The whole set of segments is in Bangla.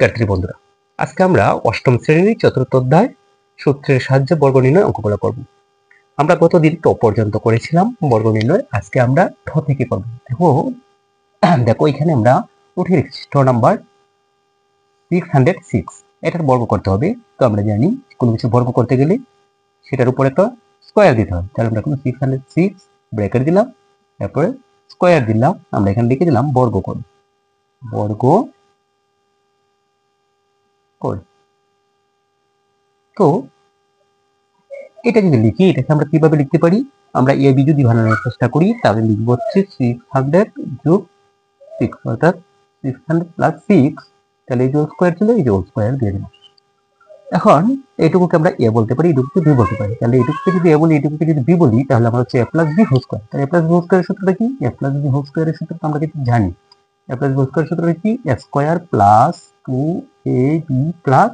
শিক্ষার্থী বন্ধুরা, আজকে আমরা অষ্টম শ্রেণীর চতুর্থ অধ্যায় সূত্রের সাহায্যে বর্গ নির্ণয় অঙ্কগুলো করব। আমরা গতদিন ট পর্যন্ত করেছিলাম বর্গ নির্ণয়, আজকে আমরা ঠ থেকে করব। দেখো এখানে আমরা উঠে রেখেছি ঠ নাম্বার 606। এটার বর্গ করতে হবে। তো আমরা জানি কোনো কিছু বর্গ করতে গেলে সেটার উপর একটা স্কয়ার দিতে হয়। তাহলে আমরা 606 ব্র্যাকেট দিলাম, তারপরে স্কয়ার দিলাম, আমরা এখানে লিখে দিলাম বর্গ করে। বর্গ করে তো এটা যদি লিখি, এটাকে আমরা কিভাবে লিখতে পারি? আমরা এ বি যদি বানানোর চেষ্টা করি তাহলে লিখব হচ্ছে 600 যোগ 6, অর্থাৎ 600 প্লাস 6। তাহলে এই যে স্কয়ার ছিল, এই যে স্কয়ার দিয়ে দিলাম। এখন এইটুকুকে আমরা এ বলতে পারি, এইটুকুকে বি বলতে পারি। তাহলে এইটুকুকে যদি এ বলি, এইটুকুকে যদি বি বলি, তাহলে আমরা হচ্ছে a plus b whole square. তাহলে এ প্লাস বি হোল স্কয়ারের সূত্রটা কি? এ প্লাস বি হোল স্কয়ারের সূত্রটা আমরা কিন্তু জানি। এ প্লাস বি হোল স্কয়ারের সূত্রটা কি? A square plus 2ab plus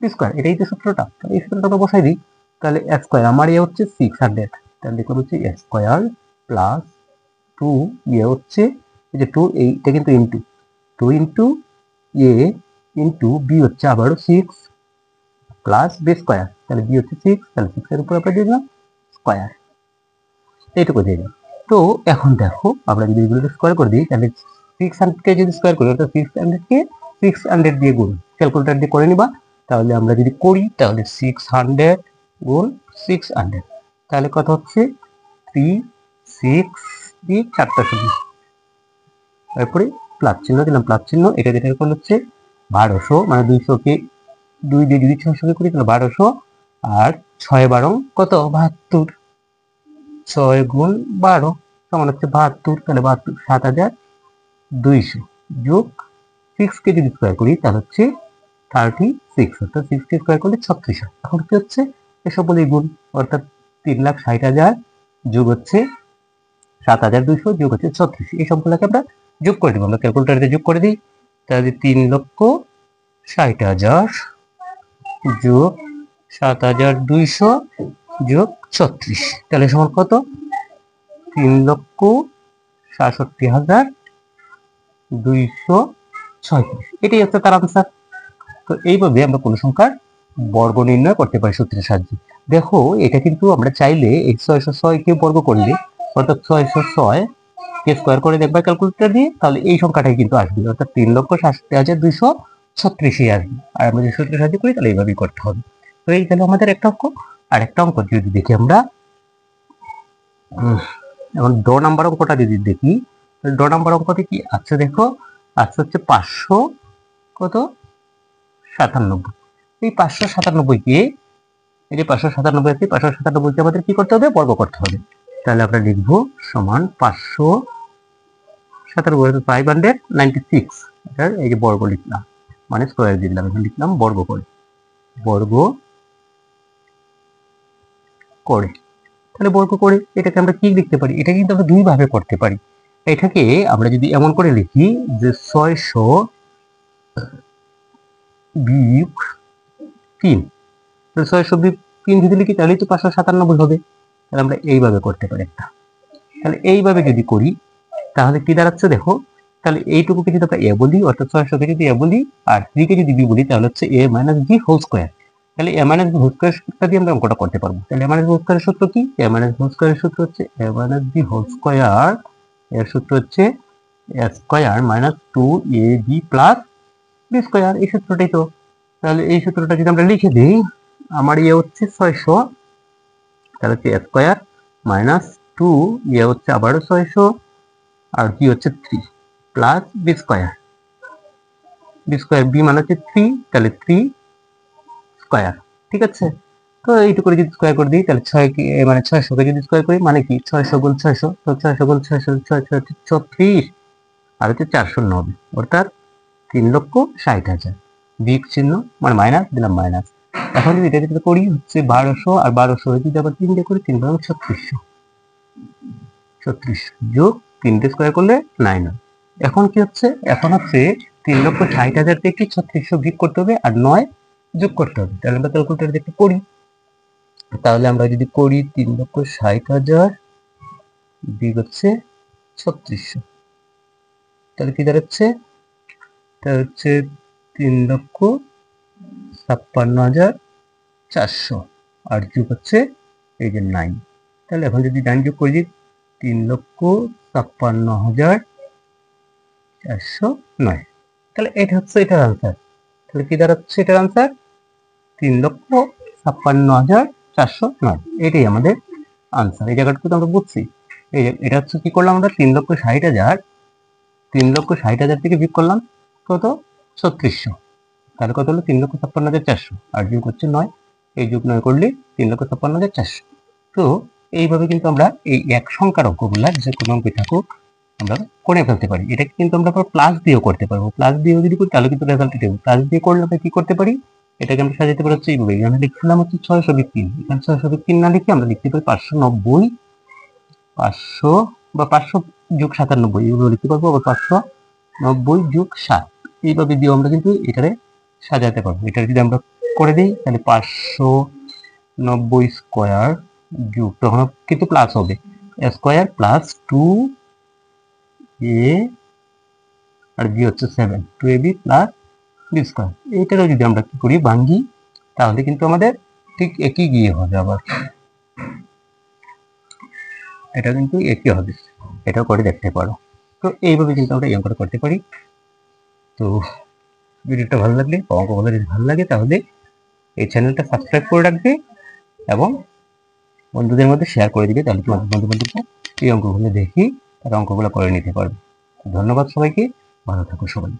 B square. এটাই তো সূত্রটা। তাহলে এই সূত্রটা আমরা বসাই দিই। তাহলে এ স্কয়ার, আমার এ হচ্ছে 600, তাহলে লিখব হচ্ছে এ স্কয়ার প্লাস 2 এ হচ্ছে এই যে 2, এইটা কিন্তু into 2 into a into B হচ্ছে আবারও 6 প্লাস বি স্কয়ার। তাহলে বি হচ্ছে 6, তাহলে 6 এর উপর আমরা দিয়ে দিলাম স্কয়ার, এইটুকু দিয়ে দিলাম। তো এখন দেখো আমরা যদি এগুলো স্কয়ার করে দিই, তাহলে 600 কে যদি স্কয়ার করি, অর্থাৎ 600 কে 600 দিয়ে গুণ, ক্যালকুলেটর দিয়ে করে নিবা। তাহলে আমরা যদি করি তাহলে 600 গুণ 600, তাহলে কত হচ্ছে 3 6 4টা শূন্য, তারপরে প্লাস চিহ্ন দিলাম, প্লাস চিহ্ন। এটা যেটা করলে হচ্ছে 1200, মানে 200 কে 2 দিয়ে যদি 600 কে করি তাহলে 1200, আর 6 12 কত 72, 6 গুণ 12 সমান হচ্ছে 72। তাহলে 72 7200 যোগ 6 কে যদি স্কয়ার করি তাহলে হচ্ছে 36, অর্থাৎ 6 কে স্কয়ার করলে 3600। এখন কি হচ্ছে এসব বলে গুণ, অর্থাৎ 3,60,000 যোগ হচ্ছে 7200 যোগ হচ্ছে 3600। এই সবগুলোকে আমরা যোগ করে দিব, আমরা ক্যালকুলেটরে যোগ করে দিই। তাহলে 3,60,000 যোগ 7200 যোগ 36, তাহলে সমান কত? 3,67,236। এটাই হচ্ছে তার আনসার। তো এইভাবে আমরা কোনো সংখ্যার বর্গ নির্ণয় করতে পারি সূত্রের সাহায্যে। দেখো এটা কিন্তু আমরা চাইলে এই 606 কে বর্গ করলে, অর্থাৎ 606 কে স্কয়ার করে দেখবা ক্যালকুলেটর দিয়ে, তাহলে এই সংখ্যাটাই কিন্তু আসবে, অর্থাৎ 3,67,236 আসবে। আর আমরা যদি সূত্রের সাহায্যে করি তাহলে এইভাবেই করতে হবে। তো এই গেল আমাদের একটা অঙ্ক। আর একটা অঙ্ক যদি দেখি আমরা, এখন ড নাম্বার অঙ্কটা যদি দেখি, ড নাম্বার অঙ্কটি কি আছে দেখো, আছে হচ্ছে 597। এই 597 কে, এই যে 597 আছে, 597 কে আমাদের কি করতে হবে? বর্গ করতে হবে। তাহলে আমরা লিখবো সমান 596, এটার এই যে বর্গ লিখলাম, মানে স্কয়ার দিলাম, এখানে লিখলাম বর্গ করে। বর্গ করে, তাহলে বর্গ করে এটাকে আমরা কি লিখতে পারি? এটা কিন্তু আমরা দুই ভাবে করতে পারি। এটাকে আমরা যদি এমন করে লিখি যে 600 বিয়োগ 3, তো 600 বিয়োগ 3 যদি লিখি তাহলেই তো 597 হবে। তাহলে আমরা এইভাবে করতে পারি একটা। তাহলে এইভাবে যদি করি তাহলে কি দাঁড়াচ্ছে দেখো, তাহলে এইটুকুকে যদি আমরা এ বলি, অর্থাৎ 600 কে যদি এ বলি আর 3 কে যদি বি বলি, তাহলে হচ্ছে a minus B whole square. তাহলে a minus B whole square সূত্রটা দিয়ে আমরা অঙ্কটা করতে পারবো। তাহলে a মাইনাস বি হোল স্কয়ারের সূত্র কি? a মাইনাস বি হোল স্কয়ারের সূত্র হচ্ছে a minus B whole square, এর সূত্র হচ্ছে a square minus 2ab plus B square. এই সূত্রটাই তো। তাহলে এই সূত্রটা যদি আমরা লিখে দিই, আমার ইয়ে হচ্ছে 600, তাহলে হচ্ছে a স্কয়ার মাইনাস 2, ইয়ে হচ্ছে আবারও 600, আর বি হচ্ছে 3 plus B square. B square, B মানে হচ্ছে 3, তাহলে 3 স্কয়ার। ঠিক আছে। তো এইটুকু করে যদি স্কয়ার করে দিই তাহলে 6 কে মানে 600 কে যদি স্কয়ার করি মানে কি 600 গুণ 600, তো 600 গুণ 600 6 হচ্ছে 36, আর হচ্ছে 490, অর্থাৎ 3,60,000। বিগ চিহ্ন মানে মাইনাস দিলাম, মাইনাস। এখন যদি এটা যদি করি হচ্ছে 1200, আর 1200 যদি আবার 3 দিয়ে করি 3 বারং 3600, 36 যোগ 3 দিয়ে স্কয়ার করলে 9 হয়। এখন কি হচ্ছে, এখন হচ্ছে 3,60,000 থেকে 3600 বিয়োগ করতে হবে আর 9 যোগ করতে হবে। তাহলে আমরা ক্যালকুলেটর দিয়ে করি। তাহলে আমরা যদি করি 3,60,000 বিয়োগ হচ্ছে 3600, তাহলে কি দাঁড়াচ্ছে? তা হচ্ছে 3,56,400 আর যোগ হচ্ছে এই যে 9। তাহলে এখন যদি 9 যোগ করি 3,56,409, তাহলে এটা হচ্ছে এটার আনসার। তাহলে কি দাঁড়াচ্ছে এটার আনসার? 3,56,409। এটাই আমাদের আনসার। এই জায়গাটা তো আমরা বুঝছি। এই যে এটা হচ্ছে কি করলাম আমরা 3,60,000 থেকে বিয়োগ করলাম কত 3600, তাহলে কত হলো 3,56,400 আর যোগ হচ্ছে 9, এই যোগ 9 করলে 3,56,400। তো এইভাবে কিন্তু আমরা এই এক সংখ্যার অঙ্কগুলা যে কোনো অঙ্কে থাকুক আমরা করে ফেলতে পারি। এটাকে কিন্তু আমরা প্লাস দিয়েও করতে পারবো। প্লাস দিয়েও যদি করি তাহলে কিন্তু রেজাল্ট দেবো। প্লাস দিয়ে করলে আমরা কি করতে পারি, এটাকে আমরা সাজাতে পারি হচ্ছে এইভাবে। এখানে লিখছিলাম হচ্ছে 600/3, এখানে 600/3 না লিখে আমরা লিখতে পারি 590, 500 বা 500 যোগ 97 এইগুলো লিখতে পারবো, আবার 590 যোগ 7 এইভাবে দিয়ে আমরা কিন্তু এটারে সাজাতে পারবো। এটা যদি আমরা করে দিই তাহলে 590 স্কোয়ার যোগ, তখন কিন্তু প্লাস হবে স্কোয়ার প্লাস 2a আর বি হচ্ছে 7, 2ab প্লাস বি স্কোয়ার। এইটারও যদি আমরা কি করি ভাঙ্গি তাহলে কিন্তু আমাদের ঠিক একই গিয়ে হবে। আবার এটা কিন্তু একই হবে, এটাও করে দেখতে পারো। তো এইভাবে কিন্তু আমরা এই অঙ্কটা করতে পারি। তো ভিডিওটা ভালো লাগলে বা অঙ্কগুলো যদি ভালো লাগে তাহলে এই চ্যানেলটা সাবস্ক্রাইব করে রাখবে এবং বন্ধুদের মধ্যে শেয়ার করে দিবে, তাহলে তোমাদের বন্ধু বান্ধবরা এই অঙ্কগুলো দেখি তারা অঙ্কগুলো করে নিতে পারবে। ধন্যবাদ সবাইকে, ভালো থাকো সবাই।